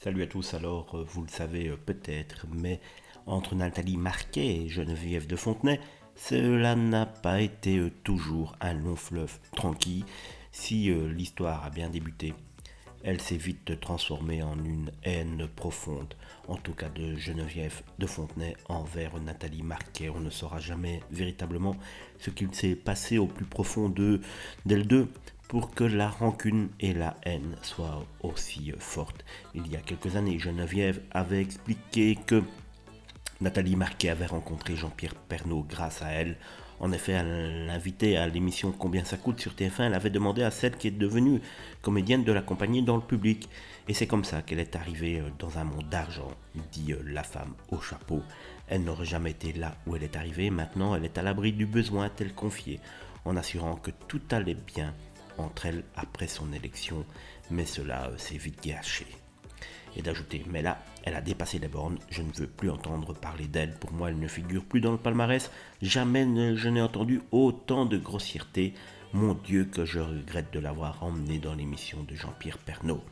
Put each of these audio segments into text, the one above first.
Salut à tous, alors vous le savez peut-être, mais entre Nathalie Marquet et Geneviève de Fontenay, cela n'a pas été toujours un long fleuve tranquille. Si l'histoire a bien débuté, elle s'est vite transformée en une haine profonde, en tout cas de Geneviève de Fontenay envers Nathalie Marquet. On ne saura jamais véritablement ce qu'il s'est passé au plus profond d'elles deux pour que la rancune et la haine soient aussi fortes. Il y a quelques années, Geneviève avait expliqué que Nathalie Marquet avait rencontré Jean-Pierre Pernaut grâce à elle. En effet, à l'inviter à l'émission Combien ça coûte sur TF1, elle avait demandé à celle qui est devenue comédienne de l'accompagner dans le public. Et c'est comme ça qu'elle est arrivée dans un monde d'argent, dit la femme au chapeau. Elle n'aurait jamais été là où elle est arrivée, maintenant elle est à l'abri du besoin tel confié, en assurant que tout allait bien entre elles après son élection, mais cela s'est vite gâché. Et d'ajouter, mais là, elle a dépassé les bornes, je ne veux plus entendre parler d'elle, pour moi elle ne figure plus dans le palmarès, jamais je n'ai entendu autant de grossièreté, mon Dieu que je regrette de l'avoir emmenée dans l'émission de Jean-Pierre Pernaut.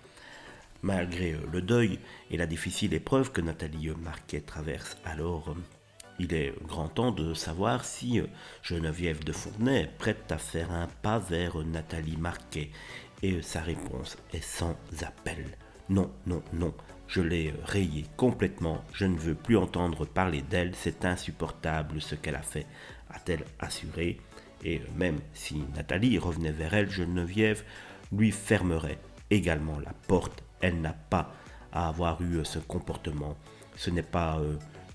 Malgré le deuil et la difficile épreuve que Nathalie Marquet traverse, alors il est grand temps de savoir si Geneviève de Fontenay est prête à faire un pas vers Nathalie Marquet. Et sa réponse est sans appel. Non, non, non, je l'ai rayée complètement, je ne veux plus entendre parler d'elle, c'est insupportable ce qu'elle a fait, a-t-elle assuré. Et même si Nathalie revenait vers elle, Geneviève lui fermerait également la porte. Elle n'a pas à avoir eu ce comportement. Ce n'est pas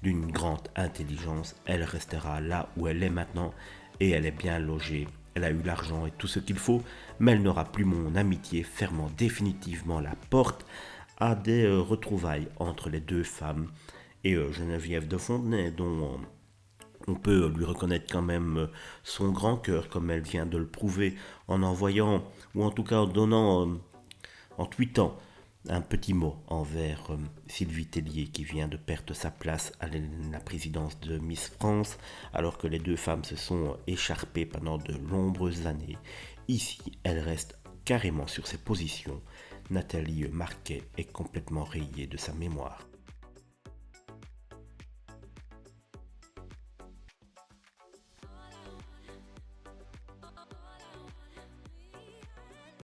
d'une grande intelligence. Elle restera là où elle est maintenant et elle est bien logée. Elle a eu l'argent et tout ce qu'il faut, mais elle n'aura plus mon amitié, fermant définitivement la porte à des retrouvailles entre les deux femmes. Et Geneviève de Fontenay, dont on peut lui reconnaître quand même son grand cœur, comme elle vient de le prouver, en envoyant, ou en tout cas en donnant, en tweetant, un petit mot envers Sylvie Tellier qui vient de perdre sa place à la présidence de Miss France alors que les deux femmes se sont écharpées pendant de nombreuses années. Ici, elle reste carrément sur ses positions. Nathalie Marquet est complètement rayée de sa mémoire.